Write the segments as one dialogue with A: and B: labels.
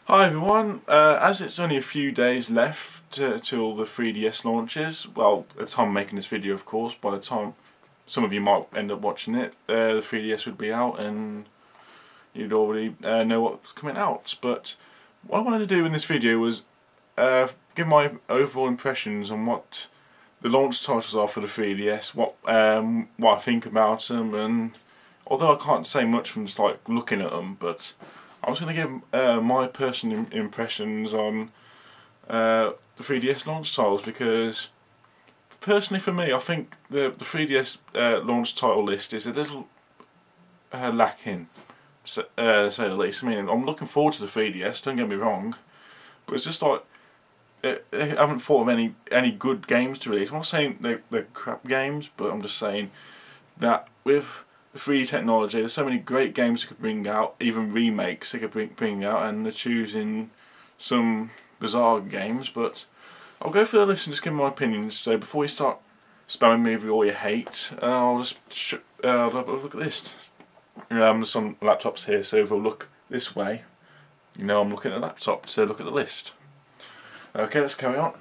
A: Hi everyone, as it's only a few days left till the 3DS launches, well, at the time I'm making this video of course, by the time some of you might end up watching it, the 3DS would be out and you'd already know what's coming out. But what I wanted to do in this video was give my overall impressions on what the launch titles are for the 3DS, what I think about them, and although I can't say much from just like looking at them, but I was going to give my personal impressions on the 3DS launch titles, because personally for me I think the 3DS launch title list is a little lacking, to say the least. I mean, I'm looking forward to the 3DS, don't get me wrong, but it's just like I haven't thought of any good games to release. I'm not saying they're crap games, but I'm just saying that with the 3D technology, there's so many great games they could bring out, even remakes they could bring out, and they're choosing some bizarre games. But I'll go through the list and just give my opinions. So before you start spamming me with all your hate, I'll just have a look at this. I'm just on laptops here, so if I look this way, you know I'm looking at the laptop to look at the list. Okay, let's carry on.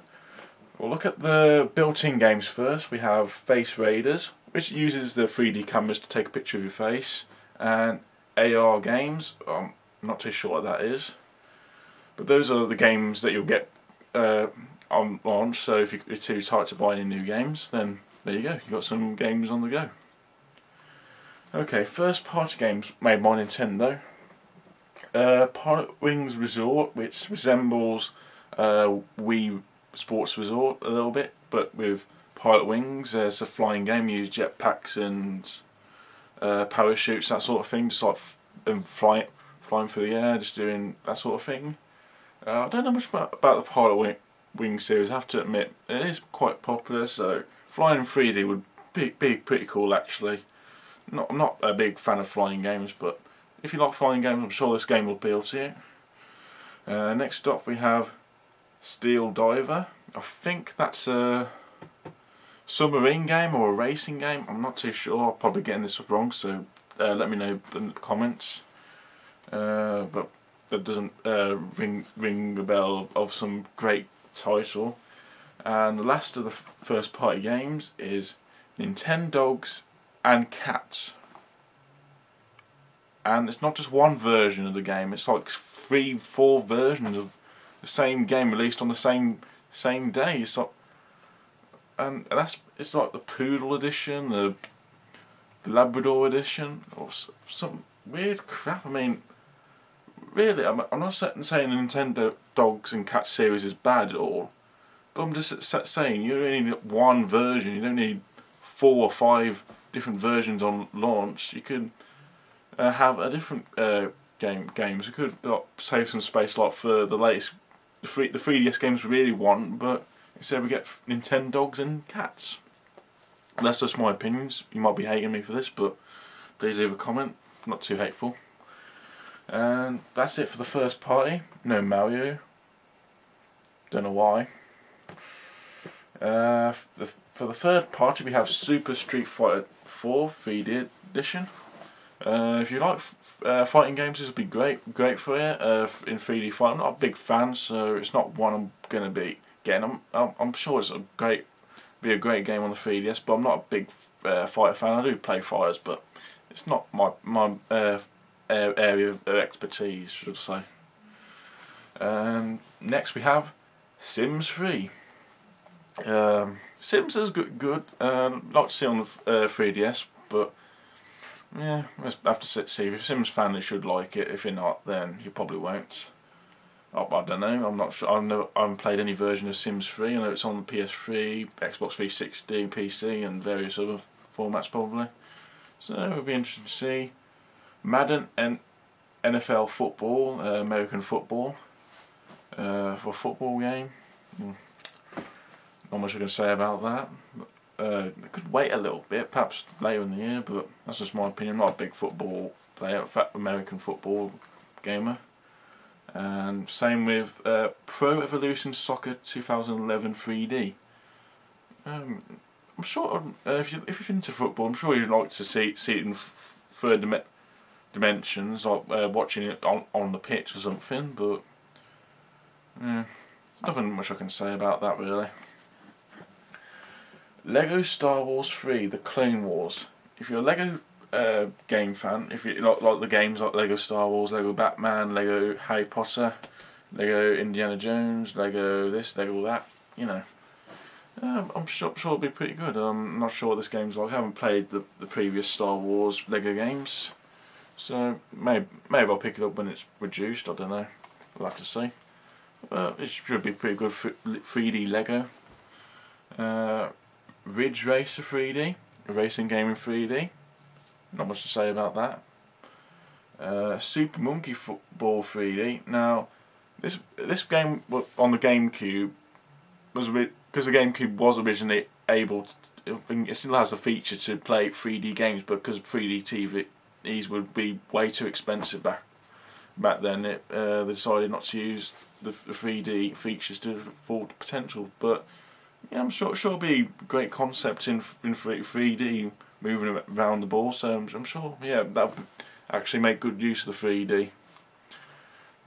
A: We'll look at the built-in games first. We have Face Raiders, which uses the 3D cameras to take a picture of your face, and AR games. I'm not too sure what that is, but those are the games that you'll get on launch. So if you're too tight to buy any new games, then there you go, you've got some games on the go. Okay, first party games made by Nintendo. Pilot Wings Resort, which resembles Wii Sports Resort a little bit, but with Pilot Wings. It's a flying game. You use jetpacks and parachutes, that sort of thing, just like flying through the air, just doing that sort of thing. I don't know much about the Pilot Wing series, I have to admit. It is quite popular, so flying in 3D would be pretty cool actually. I'm not a big fan of flying games, but if you like flying games, I'm sure this game will appeal to you. Next up we have Steel Diver. I think that's a submarine game or a racing game. I'm not too sure. I'm probably getting this wrong, so let me know in the comments. But that doesn't ring the bell of some great title. And the last of the first party games is Nintendogs and Cats. And it's not just one version of the game. It's like 3-4 versions of the same game released on the same day. It's like, and it's like the Poodle edition, the Labrador edition, or some weird crap. I mean, really, I'm not saying the Nintendo Dogs and Cats series is bad at all, but I'm just saying you only need one version. You don't need 4 or 5 different versions on launch. You could have a different games. You could save some space, like for the latest the 3DS games we really want, but instead we get Nintendogs and Cats. That's just my opinions. You might be hating me for this, but please leave a comment. Not too hateful. And that's it for the first party. No Mario. Don't know why. For the third party we have Super Street Fighter 4 3D Edition. If you like fighting games, this would be great for you in 3D fight. I'm not a big fan, so it's not one I'm going to be getting. I'm sure it's be a great game on the 3DS, but I'm not a big fighter fan. I do play fighters, but it's not my area of expertise, should I say. Next we have Sims 3. Sims is good. I'd like to see it on the 3DS, but yeah, we'll have to see. If you're a Sims fan, you should like it. If you're not, then you probably won't. I don't know. I'm not sure. I haven't played any version of Sims 3. I know it's on the PS3, Xbox 360, PC, and various other formats probably. So it'll be interesting to see. Madden and NFL football, American football, for a football game. Not much I can say about that. I could wait a little bit, perhaps later in the year, but that's just my opinion. I'm not a big football player, in fact, American football gamer. And same with Pro Evolution Soccer 2011 3D. I'm sure if you're into football, I'm sure you'd like to see it in third dimensions, like watching it on the pitch or something. But Yeah, nothing much I can say about that really. Lego Star Wars 3: The Clone Wars. If you're a Lego game fan, if you like the games like Lego Star Wars, Lego Batman, Lego Harry Potter, Lego Indiana Jones, Lego this, Lego that, you know, I'm sure it'll be pretty good. I'm not sure what this game's like. I haven't played the previous Star Wars Lego games, so maybe I'll pick it up when it's reduced. I don't know. We'll have to see. It should be pretty good 3D Lego. Ridge Racer 3D, a racing game in 3D. Not much to say about that. Super Monkey Football 3D. Now, this game on the GameCube was a bit, because the GameCube was originally able to. I think it still has a feature to play 3D games, but because 3D TVs would be way too expensive back then, they decided not to use the 3D features to full potential. But yeah, I'm sure it'll be a great concept in 3D, moving around the ball. So I'm sure, yeah, that would actually make good use of the 3D.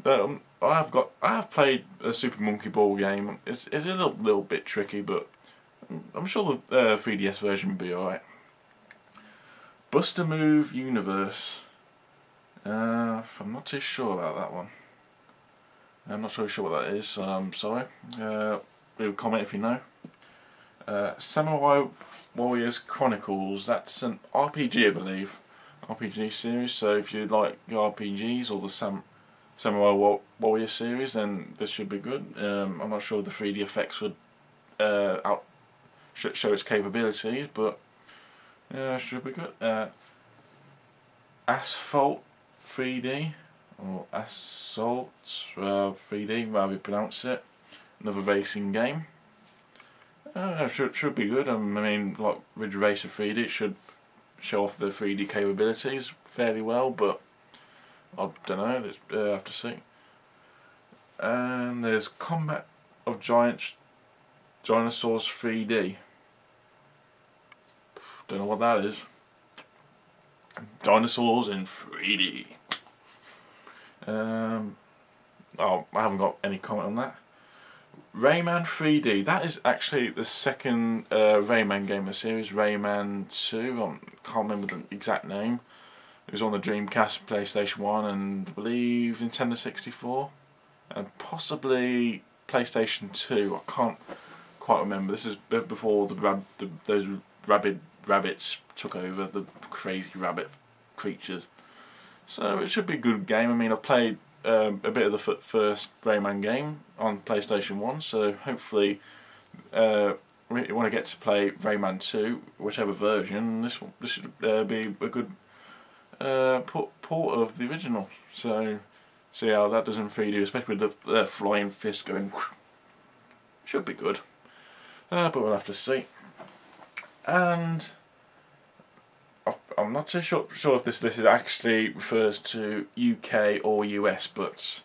A: But I have played a Super Monkey Ball game. It's a little bit tricky, but I'm sure the 3DS version will be alright. Buster Move Universe. I'm not too sure about that one. I'm not so sure what that is, so I'm sorry. Leave a comment if you know. Samurai Warriors Chronicles. That's an RPG, I believe. RPG series. So if you like the RPGs or the Samurai Warrior series, then this should be good. I'm not sure the 3D effects would show its capabilities, but should be good. Asphalt 3D, or Assault 3D, however you pronounce it. Another racing game. Should be good. I mean, like Ridge Racer 3D, it should show off the 3D capabilities fairly well, but I don't know. Let's have to see. And there's Combat of Dinosaurs 3D. Don't know what that is. Dinosaurs in 3D. Oh, I haven't got any comment on that. Rayman 3D. That is actually the second Rayman game of the series. Rayman 2. I can't remember the exact name. It was on the Dreamcast, PlayStation 1, and I believe Nintendo 64, and possibly PlayStation 2. I can't quite remember. This is before those rabid rabbits took over, the crazy rabbit creatures. So it should be a good game. I mean, I've played a bit of the first Rayman game on PlayStation 1, so hopefully when I get to play Rayman 2, whichever version, this should be a good port of the original. So see how that does in 3D, especially with the flying fist going whoosh. Should be good, but we'll have to see. And I'm not too sure if this actually refers to UK or US, but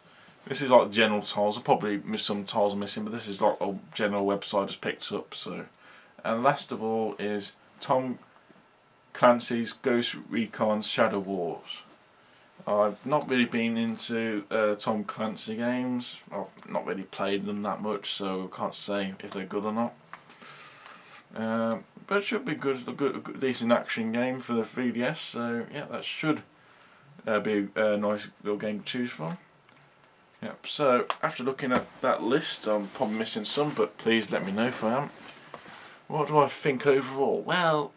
A: this is like general tiles. I'll probably miss some tiles missing, but this is like a general website I just picked up. So, and last of all is Tom Clancy's Ghost Recon Shadow Wars. I've not really been into Tom Clancy games. I've not really played them that much, so I can't say if they're good or not. But it should be good, a good decent action game for the 3DS. So yeah, that should be a nice little game to choose from. Yep. So after looking at that list, I'm probably missing some, but please let me know if I am. What do I think overall? Well,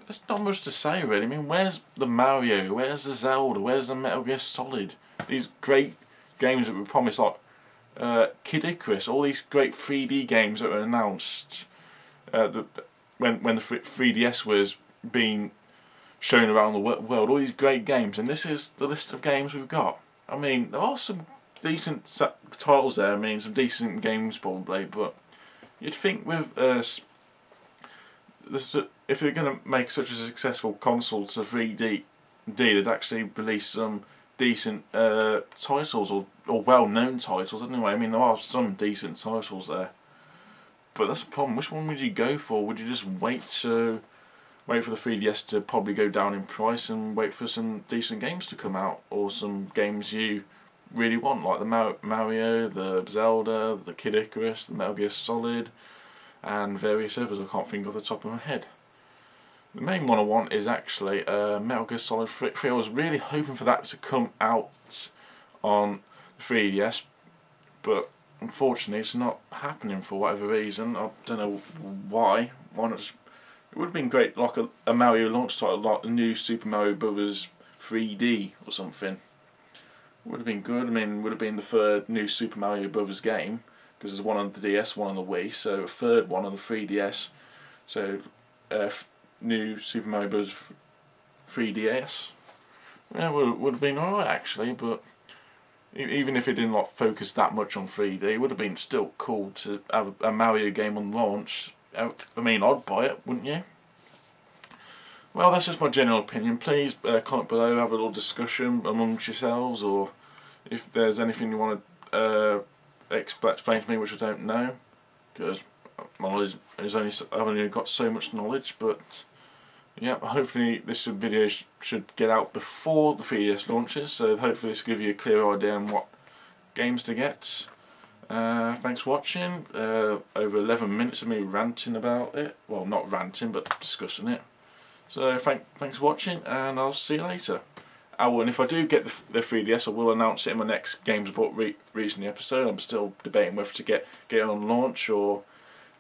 A: there's not much to say really. I mean, where's the Mario? Where's the Zelda? Where's the Metal Gear Solid? These great games that we promised, like Kid Icarus, all these great 3D games that were announced when the 3DS was being shown around the world. All these great games, and this is the list of games we've got. I mean, there are some decent titles there. I mean, some decent games probably, but you'd think with if they're going to make such a successful console to 3D, they'd actually release some decent titles or well-known titles anyway. I mean, there are some decent titles there, but that's the problem. Which one would you go for? Would you just wait for the 3DS to probably go down in price and wait for some decent games to come out, or some games you really want, like the Mario, the Zelda, the Kid Icarus, the Metal Gear Solid, and various others I can't think off the top of my head. The main one I want is actually Metal Gear Solid 3. I was really hoping for that to come out on the 3DS, but unfortunately it's not happening for whatever reason. I don't know why. Why not just... It would have been great, like a Mario launch title, like the new Super Mario Bros. 3D or something. Would have been good. I mean, would have been the third new Super Mario Bros. Game, because there's one on the DS, one on the Wii, so a third one on the 3DS. So, new Super Mario Bros. 3DS. Yeah, would have been alright actually, but even if it didn't like focus that much on 3D, it would have been still cool to have a Mario game on launch. I mean, I'd buy it, wouldn't you? Well, that's just my general opinion. Please comment below, have a little discussion amongst yourselves, or if there's anything you want to explain to me which I don't know, because my knowledge is I've only got so much knowledge. But yeah, hopefully this video should get out before the 3DS launches, so hopefully this will give you a clear idea on what games to get. Thanks for watching. Over 11 minutes of me ranting about it. Well, not ranting, but discussing it. So thanks for watching, and I'll see you later. Oh, and if I do get the 3DS, I will announce it in my next Games About Recently episode. I'm still debating whether to get it on launch or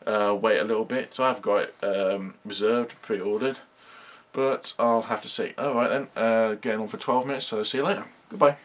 A: wait a little bit. So I've got it reserved, pre-ordered, but I'll have to see. Alright then, getting on for 12 minutes, so see you later. Goodbye.